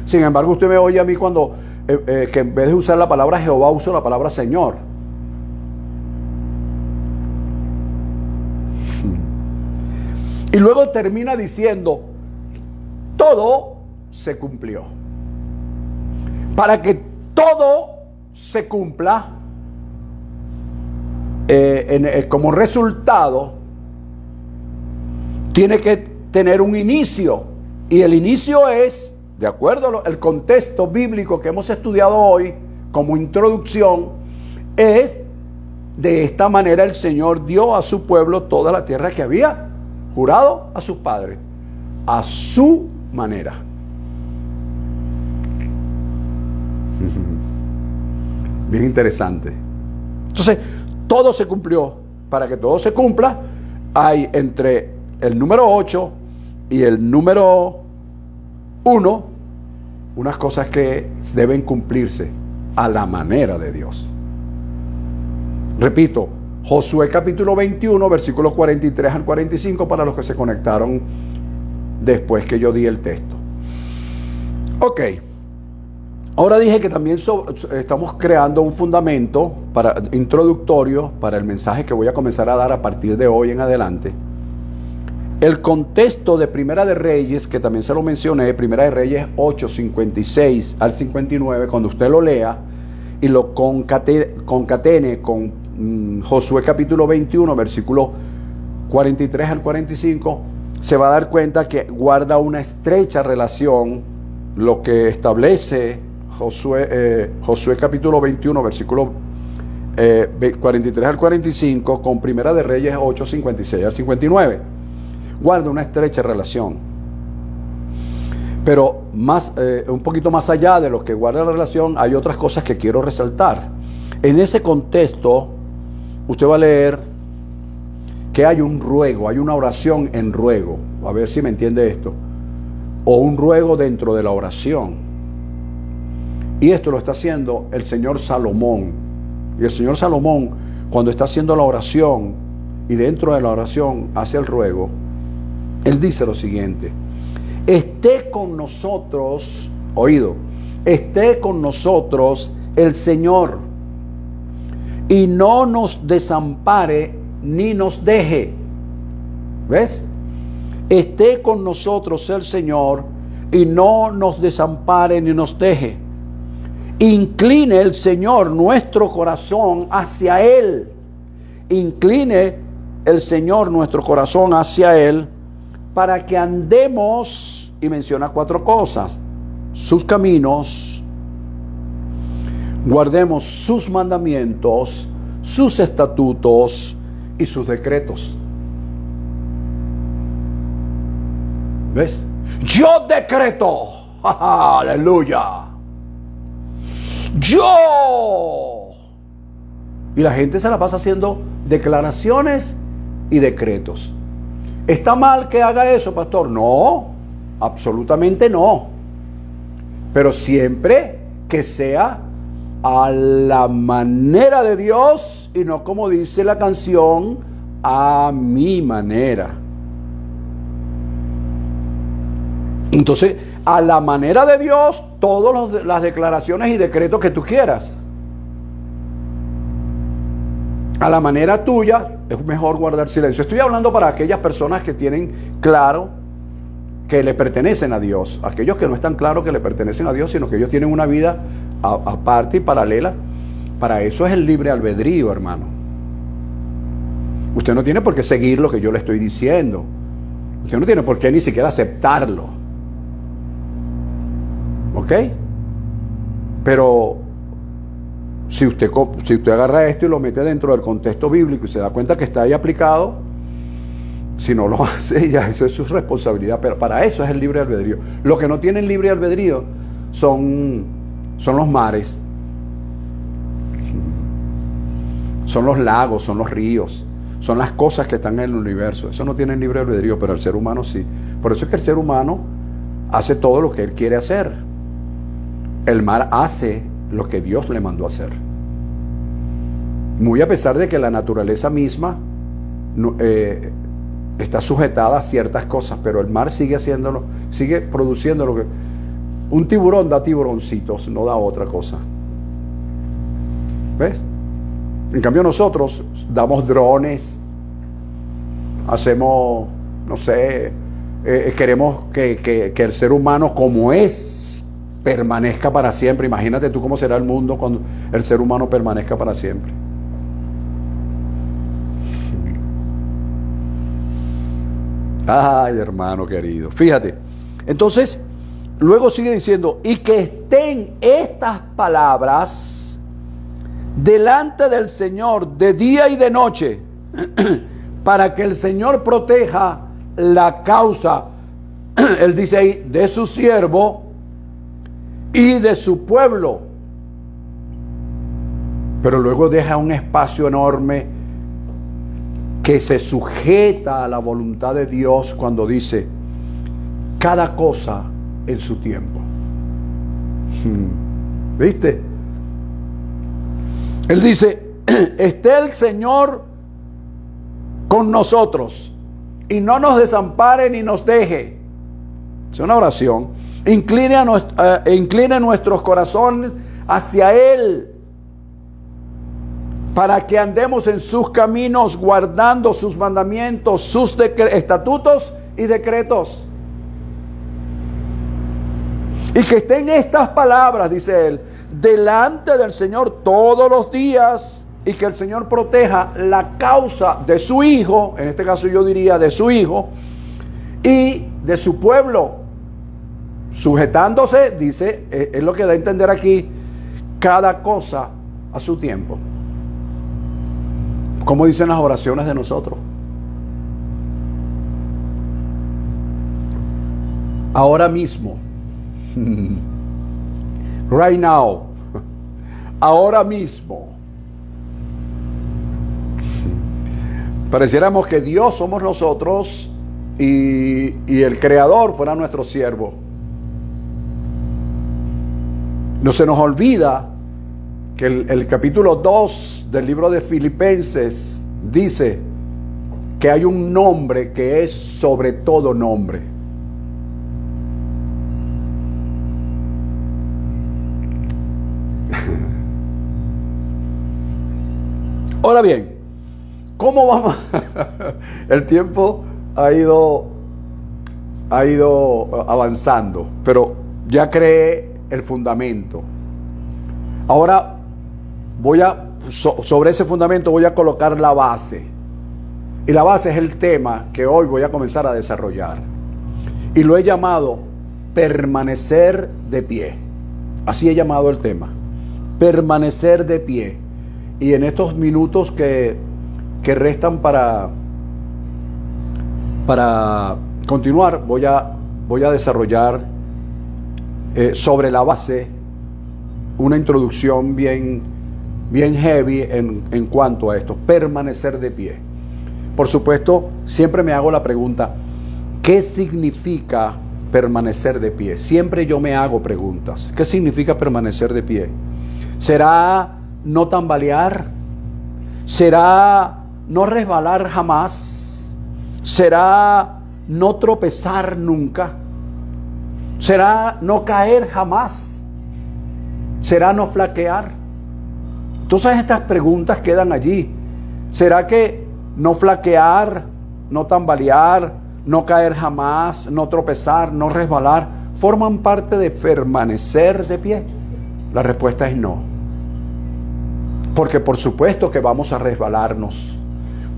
Sin embargo, usted me oye a mí cuando que en vez de usar la palabra Jehová, uso la palabra Señor. Y luego termina diciendo: todo se cumplió. Para que todo se cumpla, como resultado, tiene que tener un inicio. Y el inicio es, de acuerdo al contexto bíblico que hemos estudiado hoy, como introducción, es: de esta manera el Señor dio a su pueblo toda la tierra que había jurado a sus padres, a su manera. Bien interesante. Entonces, todo se cumplió. Para que todo se cumpla, hay entre el número 8 y el número 1 unas cosas que deben cumplirse a la manera de Dios. Repito, Josué capítulo 21, versículos 43 al 45, para los que se conectaron después que yo di el texto. Ok. Ahora dije que también estamos creando un fundamento introductorio para el mensaje que voy a comenzar a dar a partir de hoy en adelante. El contexto de Primera de Reyes, que también se lo mencioné, Primera de Reyes 8, 56 al 59, cuando usted lo lea y lo concatene con Josué capítulo 21, versículo 43 al 45, se va a dar cuenta que guarda una estrecha relación lo que establece Josué capítulo 21, versículo 43 al 45, con Primera de Reyes 8, 56 al 59. Guarda una estrecha relación. Pero un poquito más allá de lo que guarda la relación, hay otras cosas que quiero resaltar. En ese contexto, usted va a leer que hay un ruego, hay una oración en ruego. A ver si me entiende esto. O un ruego dentro de la oración. Y esto lo está haciendo el señor Salomón. Y el señor Salomón, cuando está haciendo la oración y dentro de la oración hace el ruego, él dice lo siguiente: esté con nosotros, oído, esté con nosotros el Señor y no nos desampare ni nos deje. ¿Ves? Esté con nosotros el Señor y no nos desampare ni nos deje. Incline el Señor nuestro corazón hacia Él incline el Señor nuestro corazón hacia Él para que andemos, y menciona 4 cosas: sus caminos, guardemos sus mandamientos, sus estatutos y sus decretos. ¿Ves? Yo decreto, aleluya, yo. Y la gente se la pasa haciendo declaraciones y decretos. ¿Está mal que haga eso, pastor? No, absolutamente no. Pero siempre que sea a la manera de Dios y no, como dice la canción, a mi manera. Entonces, a la manera de Dios, todas las declaraciones y decretos que tú quieras. A la manera tuya, es mejor guardar silencio. Estoy hablando para aquellas personas que tienen claro que le pertenecen a Dios. Aquellos que no están claros que le pertenecen a Dios, sino que ellos tienen una vida aparte y paralela. Para eso es el libre albedrío, hermano. Usted no tiene por qué seguir lo que yo le estoy diciendo. Usted no tiene por qué ni siquiera aceptarlo. ¿Ok? Pero si usted agarra esto y lo mete dentro del contexto bíblico y se da cuenta que está ahí aplicado, si no lo hace, ya eso es su responsabilidad. Pero para eso es el libre albedrío. Los que no tienen libre albedrío son los mares, son los lagos, son los ríos, son las cosas que están en el universo. Eso no tienen libre albedrío, pero el ser humano sí. Por eso es que el ser humano hace todo lo que él quiere hacer. El mar hace lo que Dios le mandó a hacer. Muy a pesar de que la naturaleza misma está sujetada a ciertas cosas, pero el mar sigue haciéndolo, sigue produciendo lo que... Un tiburón da tiburoncitos, no da otra cosa. ¿Ves? En cambio nosotros damos drones, hacemos, no sé, queremos que el ser humano como es, permanezca para siempre. Imagínate tú cómo será el mundo cuando el ser humano permanezca para siempre. Ay, hermano querido, fíjate. Entonces, luego sigue diciendo, y que estén estas palabras delante del Señor de día y de noche, para que el Señor proteja la causa, él dice ahí, de su siervo y de su pueblo. Pero luego deja un espacio enorme que se sujeta a la voluntad de Dios cuando dice, cada cosa en su tiempo. ¿Viste? Él dice, esté el Señor con nosotros y no nos desampare ni nos deje. Es una oración. Incline nuestros corazones hacia Él para que andemos en sus caminos, guardando sus mandamientos, sus estatutos y decretos. Y que estén estas palabras, dice Él, delante del Señor todos los días, y que el Señor proteja la causa de su Hijo, en este caso yo diría de su Hijo, y de su pueblo, sujetándose, dice, es lo que da a entender aquí, cada cosa a su tiempo. Como dicen las oraciones de nosotros. Ahora mismo. Right now. Ahora mismo. Pareciéramos que Dios somos nosotros y el Creador fuera nuestro siervo. No se nos olvida que el capítulo 2 del libro de Filipenses dice que hay un nombre que es sobre todo nombre. Ahora bien, ¿cómo vamos? El tiempo ha ido avanzando, pero ya creé el fundamento. Ahora voy a sobre ese fundamento voy a colocar la base. Y la base es el tema que hoy voy a comenzar a desarrollar. Y lo he llamado permanecer de pie. Así he llamado el tema. Permanecer de pie. Y en estos minutos que restan para continuar, voy a desarrollar sobre la base una introducción bien heavy en cuanto a esto, permanecer de pie. Por supuesto, siempre me hago la pregunta, ¿qué significa permanecer de pie? Siempre yo me hago preguntas. ¿Qué significa permanecer de pie? ¿Será no tambalear? ¿Será no resbalar jamás? ¿Será no tropezar nunca? ¿Será no caer jamás? ¿Será no flaquear? Entonces estas preguntas quedan allí. ¿Será que no flaquear, no tambalear, no caer jamás, no tropezar, no resbalar, forman parte de permanecer de pie? La respuesta es no. Porque por supuesto que vamos a resbalarnos.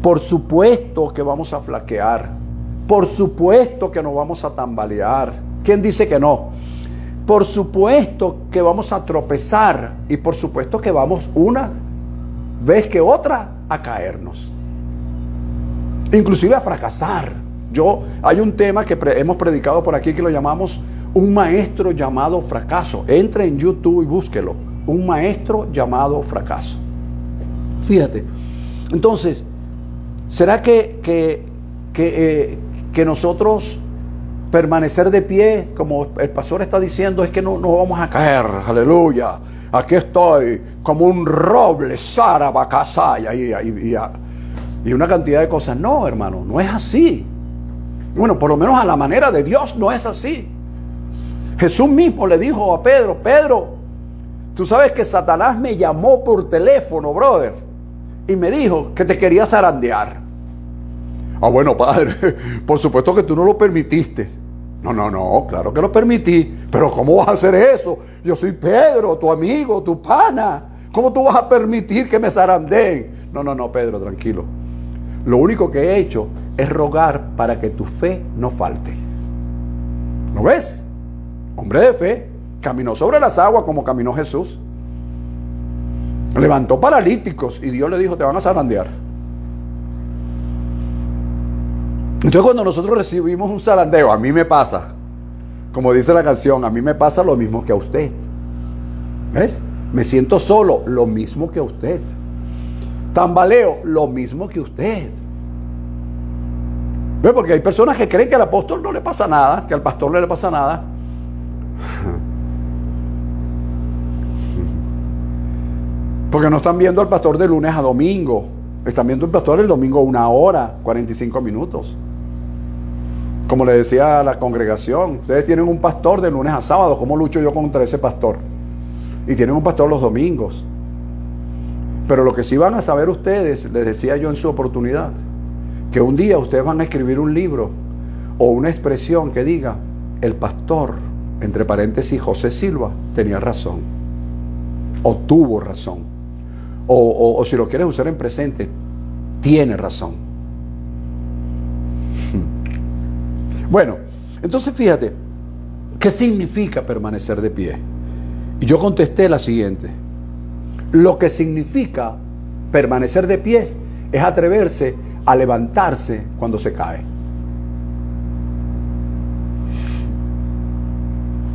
Por supuesto que vamos a flaquear. Por supuesto que nos vamos a tambalear. ¿Quién dice que no? Por supuesto que vamos a tropezar. Y por supuesto que vamos una vez que otra a caernos. Inclusive a fracasar. Hay un tema que hemos predicado por aquí que lo llamamos un maestro llamado fracaso. Entre en YouTube y búsquelo. Un maestro llamado fracaso. Fíjate. Entonces, ¿será que nosotros permanecer de pie, como el pastor está diciendo, es que no vamos a caer? Aleluya. Aquí estoy como un roble, Sarabacasaya y una cantidad de cosas. No, hermano, no es así. Bueno, por lo menos a la manera de Dios no es así. Jesús mismo le dijo a Pedro, Pedro, tú sabes que Satanás me llamó por teléfono, brother, y me dijo que te quería zarandear. Ah, bueno, padre, por supuesto que tú no lo permitiste. No, claro que lo permití. Pero ¿cómo vas a hacer eso? Yo soy Pedro, tu amigo, tu pana. ¿Cómo tú vas a permitir que me zarandeen? No, Pedro, tranquilo. Lo único que he hecho es rogar para que tu fe no falte. ¿Lo ves? Hombre de fe, caminó sobre las aguas como caminó Jesús. Levantó paralíticos y Dios le dijo, te van a zarandear. Entonces cuando nosotros recibimos un zarandeo, a mí me pasa, como dice la canción, a mí me pasa lo mismo que a usted. ¿Ves? Me siento solo, lo mismo que a usted. Tambaleo, lo mismo que usted. ¿Ves? Porque hay personas que creen que al apóstol no le pasa nada, que al pastor no le pasa nada. Porque no están viendo al pastor de lunes a domingo. Están viendo al pastor el domingo 1 hora, 45 minutos. Como le decía a la congregación, ustedes tienen un pastor de lunes a sábado. ¿Cómo lucho yo contra ese pastor? Y tienen un pastor los domingos. Pero lo que sí van a saber ustedes, les decía yo en su oportunidad, que un día ustedes van a escribir un libro o una expresión que diga, el pastor, entre paréntesis, José Silva, tenía razón. O tuvo razón. O si lo quieres usar en presente, tiene razón. Bueno, entonces fíjate, ¿qué significa permanecer de pie? Y yo contesté la siguiente. Lo que significa permanecer de pie es atreverse a levantarse cuando se cae.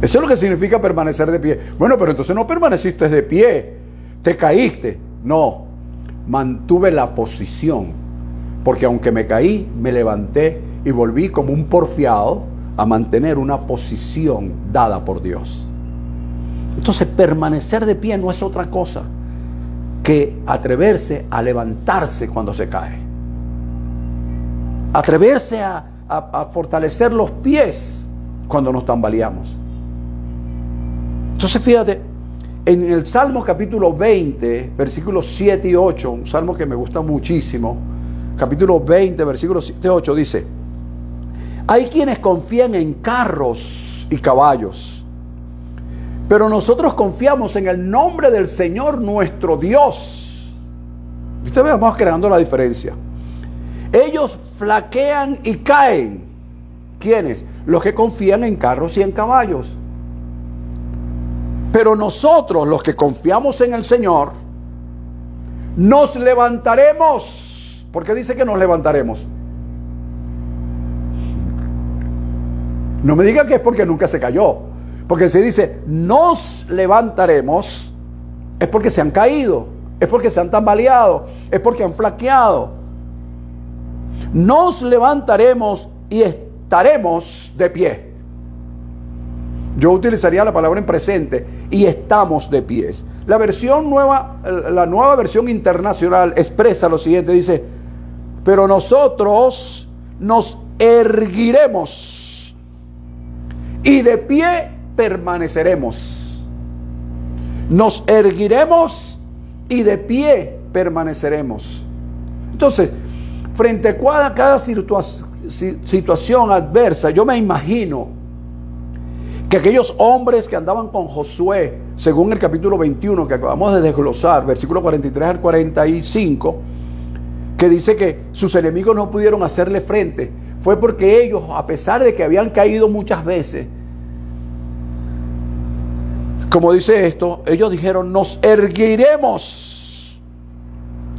Eso es lo que significa permanecer de pie. Bueno, pero entonces no permaneciste de pie, te caíste. No, mantuve la posición, porque aunque me caí, me levanté y volví como un porfiado a mantener una posición dada por Dios. Entonces, permanecer de pie no es otra cosa que atreverse a levantarse cuando se cae. Atreverse a fortalecer los pies cuando nos tambaleamos. Entonces, fíjate, en el Salmo capítulo 20, versículos 7 y 8, un salmo que me gusta muchísimo, capítulo 20, versículos 7 y 8, dice: hay quienes confían en carros y caballos, pero nosotros confiamos en el nombre del Señor nuestro Dios. Ustedes vamos creando la diferencia. Ellos flaquean y caen. ¿Quiénes? Los que confían en carros y en caballos. Pero nosotros, los que confiamos en el Señor, nos levantaremos. ¿Por qué dice que nos levantaremos? No me digan que es porque nunca se cayó. Porque si dice nos levantaremos, es porque se han caído, es porque se han tambaleado, es porque han flaqueado. Nos levantaremos y estaremos de pie. Yo utilizaría la palabra en presente, y estamos de pies. La versión nueva, la nueva versión internacional expresa lo siguiente, dice: pero nosotros nos erguiremos y de pie permaneceremos. Nos erguiremos y de pie permaneceremos. Entonces, frente a cada situación adversa, yo me imagino que aquellos hombres que andaban con Josué, según el capítulo 21 que acabamos de desglosar, versículo 43 al 45, que dice que sus enemigos no pudieron hacerle frente, fue porque ellos, a pesar de que habían caído muchas veces, como dice esto, ellos dijeron: nos erguiremos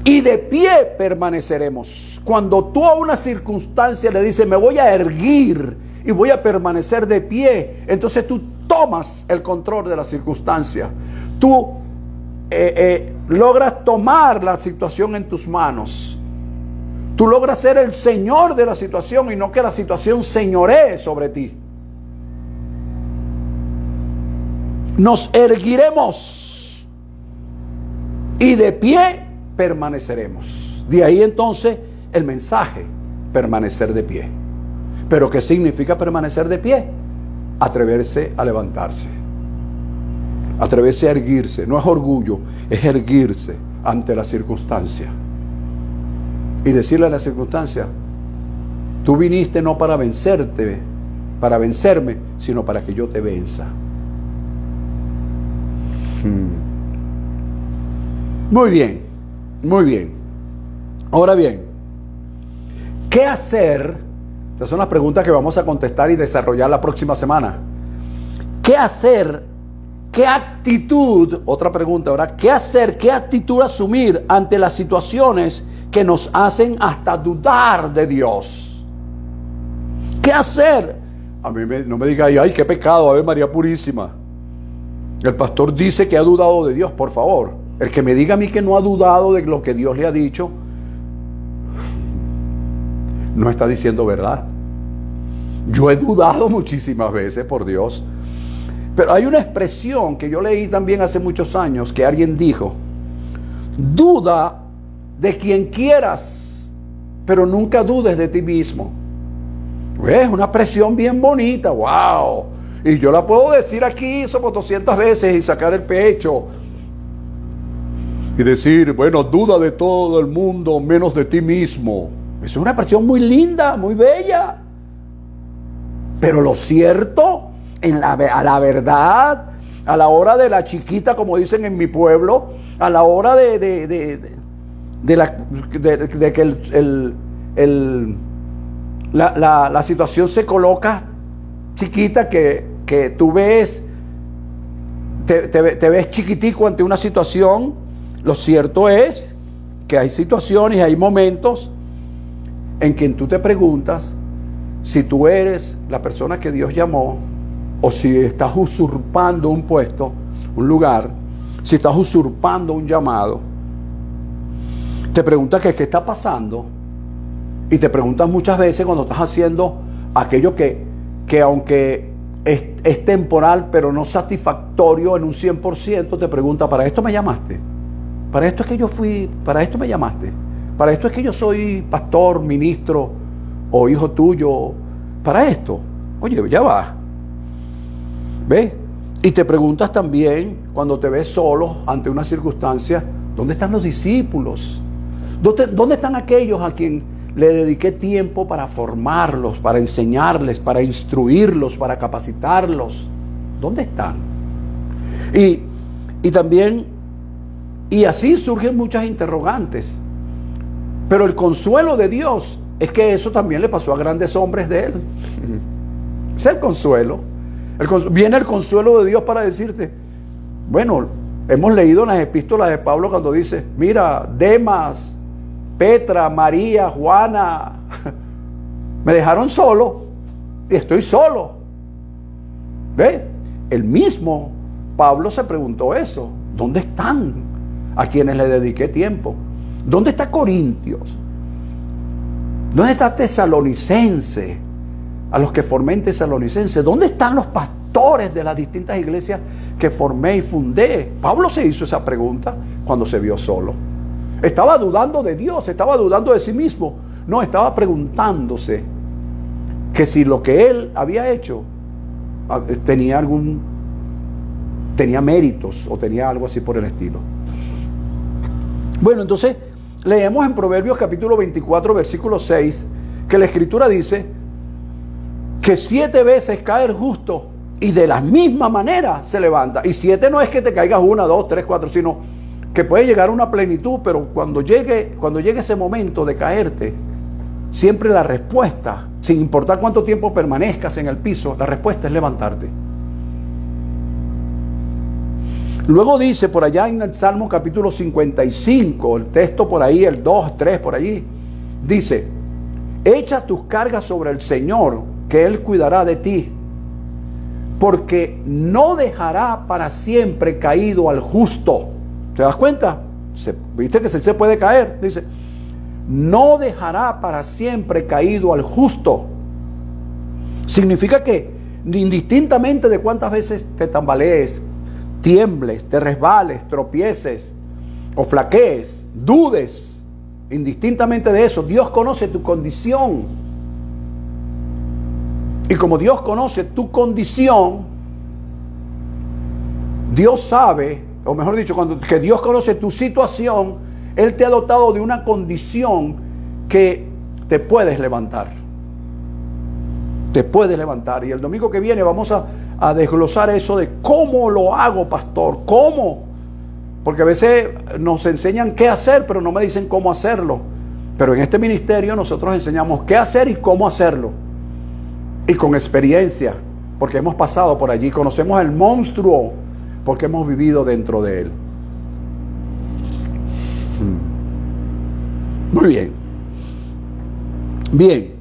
y de pie permaneceremos. Cuando tú a una circunstancia le dices: me voy a erguir y voy a permanecer de pie, entonces tú tomas el control de la circunstancia. Tú logras tomar la situación en tus manos. Tú logras ser el señor de la situación y no que la situación señoree sobre ti. Nos erguiremos y de pie permaneceremos. De ahí entonces el mensaje: permanecer de pie. ¿Pero qué significa permanecer de pie? Atreverse a levantarse, atreverse a erguirse. No es orgullo, es erguirse ante la circunstancia y decirle a la circunstancia: tú viniste no para vencerte, para vencerme, sino para que yo te venza. Muy bien, muy bien. Ahora bien, ¿qué hacer? Estas son las preguntas que vamos a contestar y desarrollar la próxima semana. ¿Qué hacer? ¿Qué actitud? Otra pregunta, ¿verdad? ¿Qué hacer? ¿Qué actitud asumir ante las situaciones que nos hacen hasta dudar de Dios? ¿Qué hacer? A mí no me diga: ay, qué pecado, Ave María Purísima. El pastor dice que ha dudado de Dios. Por favor, el que me diga a mí que no ha dudado de lo que Dios le ha dicho, no está diciendo verdad. Yo he dudado muchísimas veces, por Dios. Pero hay una expresión que yo leí también hace muchos años, que alguien dijo: duda de quien quieras, pero nunca dudes de ti mismo. Es una expresión bien bonita, wow. Y yo la puedo decir aquí somos 200 veces y sacar el pecho y decir: bueno, duda de todo el mundo menos de ti mismo. Es una expresión muy linda, muy bella. Pero lo cierto, a la verdad, a la hora de la chiquita, como dicen en mi pueblo, a la hora de que la situación se coloca chiquita, que tú ves, te ves chiquitico ante una situación. Lo cierto es que hay situaciones, hay momentos en que tú te preguntas si tú eres la persona que Dios llamó, o si estás usurpando un puesto, un lugar, si estás usurpando un llamado. Te preguntas qué está pasando, y te preguntas muchas veces cuando estás haciendo aquello que aunque es temporal, pero no satisfactorio en un 100%, te preguntas: ¿para esto me llamaste? ¿Para esto es que yo fui? ¿Para esto me llamaste? ¿Para esto es que yo soy pastor, ministro o hijo tuyo? ¿Para esto? Oye, ya va. ¿Ves? Y te preguntas también, cuando te ves solo ante una circunstancia: ¿dónde están los discípulos? ¿Dónde están aquellos a quien le dediqué tiempo para formarlos, para enseñarles, para instruirlos, para capacitarlos? ¿Dónde están? Y también, y así surgen muchas interrogantes. Pero el consuelo de Dios es que eso también le pasó a grandes hombres de Él. Es el consuelo. Viene el consuelo de Dios para decirte, bueno, hemos leído en las epístolas de Pablo cuando dice, mira, Demas, Petra, María, Juana, me dejaron solo y estoy solo. ¿Ve? El mismo Pablo se preguntó eso. ¿Dónde están a quienes le dediqué tiempo? ¿Dónde está Corintios? ¿Dónde está Tesalonicense? A los que formé en Tesalonicense. ¿Dónde están los pastores de las distintas iglesias que formé y fundé? Pablo se hizo esa pregunta cuando se vio solo. Estaba dudando de Dios, estaba dudando de sí mismo. No, estaba preguntándose que si lo que él había hecho tenía méritos o tenía algo así por el estilo. Bueno, entonces leemos en Proverbios capítulo 24, versículo 6, que la Escritura dice que 7 veces cae el justo y de la misma manera se levanta. Y 7 no es que te caigas 1, 2, 3, 4, sino que puede llegar a una plenitud, pero cuando llegue ese momento de caerte, siempre la respuesta, sin importar cuánto tiempo permanezcas en el piso, la respuesta es levantarte. Luego dice por allá en el Salmo capítulo 55, el texto por ahí, el 2, 3 por allí, dice, echa tus cargas sobre el Señor, que Él cuidará de ti, porque no dejará para siempre caído al justo. ¿Te das cuenta? ¿Viste que se puede caer? Dice, no dejará para siempre caído al justo. Significa que indistintamente de cuántas veces te tambalees, tiembles, te resbales, tropieces o flaquees, dudes, indistintamente de eso, Dios conoce tu condición. Y como Dios conoce tu condición, Dios sabe, o mejor dicho, que Dios conoce tu situación, Él te ha dotado de una condición que te puedes levantar. Te puedes levantar. Y el domingo que viene vamos a desglosar eso de cómo lo hago, pastor, cómo. Porque a veces nos enseñan qué hacer, pero no me dicen cómo hacerlo. Pero en este ministerio nosotros enseñamos qué hacer y cómo hacerlo. Y con experiencia, porque hemos pasado por allí, conocemos el monstruo, porque hemos vivido dentro de él. Muy bien. Bien.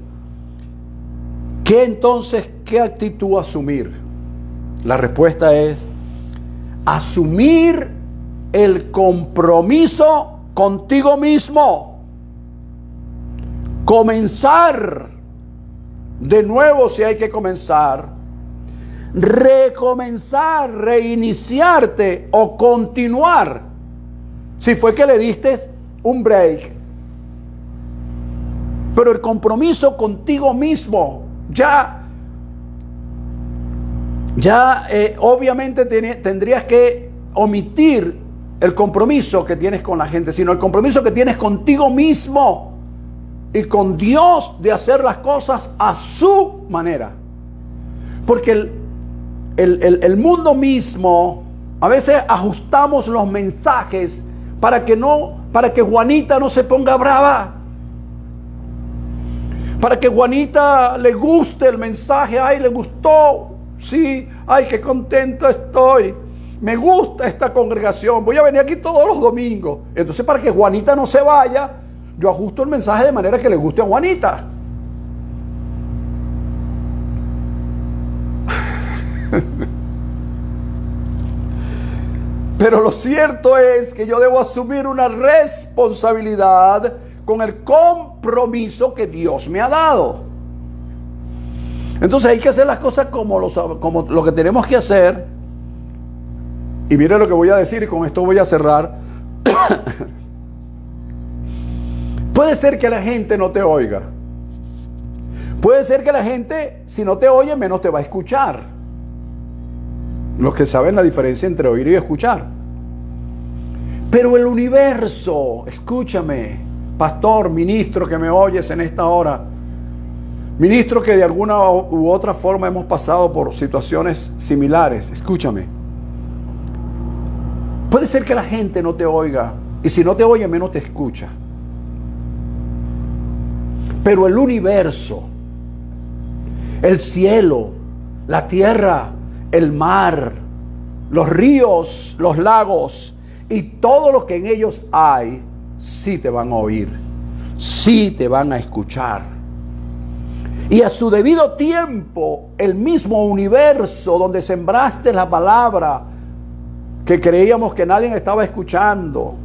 ¿Qué entonces, qué actitud asumir? La respuesta es asumir el compromiso contigo mismo. Comenzar de nuevo si hay que comenzar. Recomenzar, reiniciarte o continuar. Si fue que le diste un break. Pero el compromiso contigo mismo, obviamente tendrías que omitir el compromiso que tienes con la gente, sino el compromiso que tienes contigo mismo y con Dios de hacer las cosas a su manera. Porque el mundo mismo, a veces ajustamos los mensajes para que Juanita no se ponga brava. Para que Juanita le guste el mensaje. Ay, le gustó. Sí, ay, qué contento estoy. Me gusta esta congregación. Voy a venir aquí todos los domingos. Entonces, para que Juanita no se vaya, yo ajusto el mensaje de manera que le guste a Juanita. Pero lo cierto es que yo debo asumir una responsabilidad con el compromiso que Dios me ha dado. Entonces hay que hacer las cosas como lo que tenemos que hacer. Y mire lo que voy a decir y con esto voy a cerrar. Puede ser que la gente no te oiga. Puede ser que la gente, si no te oye, menos te va a escuchar. Los que saben la diferencia entre oír y escuchar. Pero el universo, escúchame, pastor, ministro que me oyes en esta hora, ministro que de alguna u otra forma hemos pasado por situaciones similares, escúchame. Puede ser que la gente no te oiga, y si no te oye, menos te escucha. Pero el universo, el cielo, la tierra, el mar, los ríos, los lagos y todo lo que en ellos hay, sí te van a oír, sí te van a escuchar. Y a su debido tiempo, el mismo universo donde sembraste la palabra que creíamos que nadie estaba escuchando,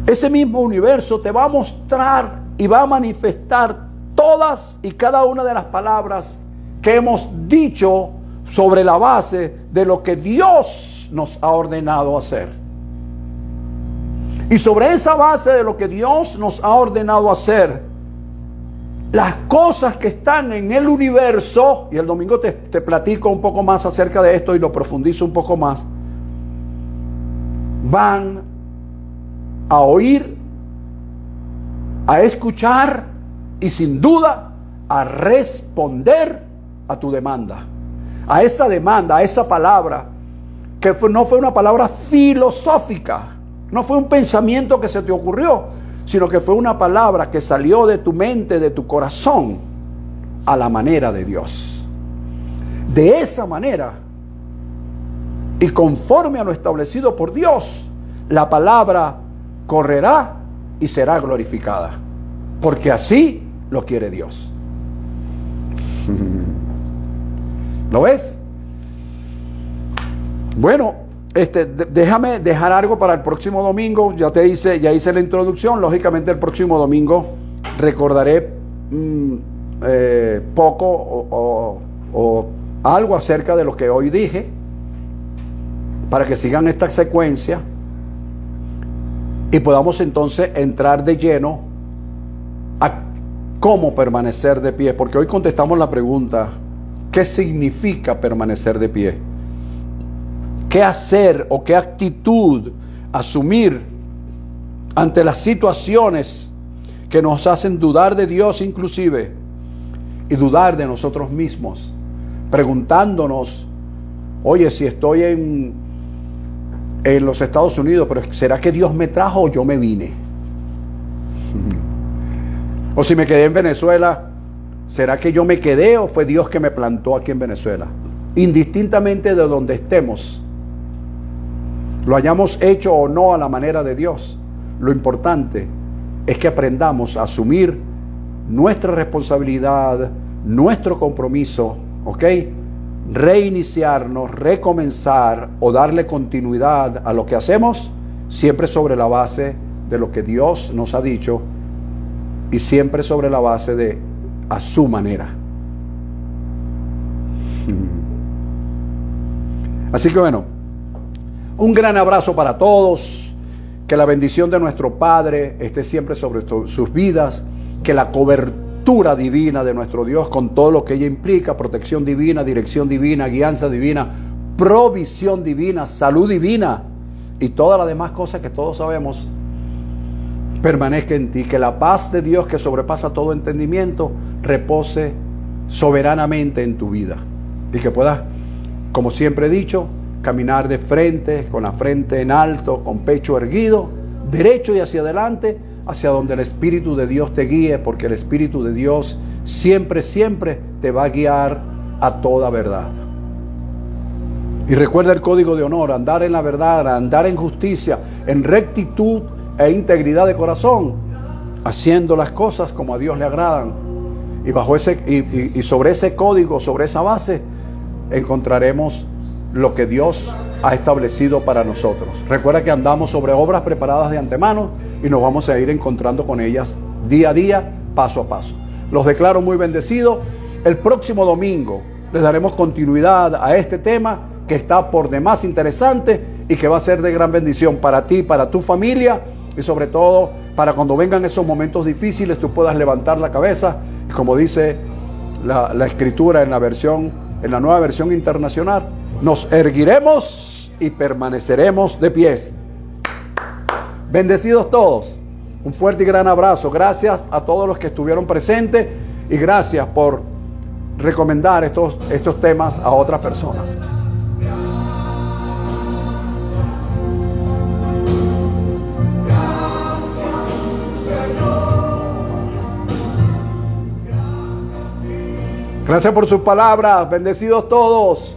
ese mismo universo te va a mostrar y va a manifestar todas y cada una de las palabras que hemos dicho sobre la base de lo que Dios nos ha ordenado hacer. Y sobre esa base de lo que Dios nos ha ordenado hacer, las cosas que están en el universo, y el domingo te platico un poco más acerca de esto y lo profundizo un poco más, van a oír, a escuchar y sin duda a responder a tu demanda, a esa demanda, a esa palabra que no fue una palabra filosófica, no fue un pensamiento que se te ocurrió, sino que fue una palabra que salió de tu mente, de tu corazón, a la manera de Dios. De esa manera, y conforme a lo establecido por Dios, la palabra correrá y será glorificada, porque así lo quiere Dios. ¿Lo ves? Bueno, déjame dejar algo para el próximo domingo. Ya hice la introducción. Lógicamente el próximo domingo recordaré poco o algo acerca de lo que hoy dije, para que sigan esta secuencia y podamos entonces entrar de lleno a cómo permanecer de pie, porque hoy contestamos la pregunta: ¿qué significa permanecer de pie? ¿Qué hacer o qué actitud asumir ante las situaciones que nos hacen dudar de Dios inclusive y dudar de nosotros mismos? Preguntándonos, oye, si estoy en los Estados Unidos, pero ¿será que Dios me trajo o yo me vine? O si me quedé en Venezuela, ¿será que yo me quedé o fue Dios que me plantó aquí en Venezuela? Indistintamente de donde estemos, lo hayamos hecho o no a la manera de Dios, lo importante es que aprendamos a asumir nuestra responsabilidad, nuestro compromiso, ¿ok? Reiniciarnos, recomenzar o darle continuidad a lo que hacemos, siempre sobre la base de lo que Dios nos ha dicho y siempre sobre la base de a su manera. Así que bueno, un gran abrazo para todos, que la bendición de nuestro Padre esté siempre sobre sus vidas, que la cobertura divina de nuestro Dios con todo lo que ella implica, protección divina, dirección divina, guianza divina, provisión divina, salud divina y todas las demás cosas que todos sabemos, permanezca en ti, que la paz de Dios que sobrepasa todo entendimiento repose soberanamente en tu vida y que puedas, como siempre he dicho, caminar de frente, con la frente en alto, con pecho erguido, derecho y hacia adelante, hacia donde el Espíritu de Dios te guíe, porque el Espíritu de Dios siempre, siempre te va a guiar a toda verdad. Y recuerda el código de honor: andar en la verdad, andar en justicia, en rectitud e integridad de corazón, haciendo las cosas como a Dios le agradan. Y bajo y sobre ese código, sobre esa base, encontraremos lo que Dios ha establecido para nosotros. Recuerda que andamos sobre obras preparadas de antemano y nos vamos a ir encontrando con ellas día a día, paso a paso. Los declaro muy bendecidos. El próximo domingo les daremos continuidad a este tema que está por demás interesante y que va a ser de gran bendición para ti, para tu familia y sobre todo para cuando vengan esos momentos difíciles tú puedas levantar la cabeza y, como dice la escritura en la nueva versión internacional, nos erguiremos y permaneceremos de pies. Bendecidos todos. Un fuerte y gran abrazo. Gracias a todos los que estuvieron presentes y gracias por recomendar estos temas a otras personas. Gracias por sus palabras. Bendecidos todos.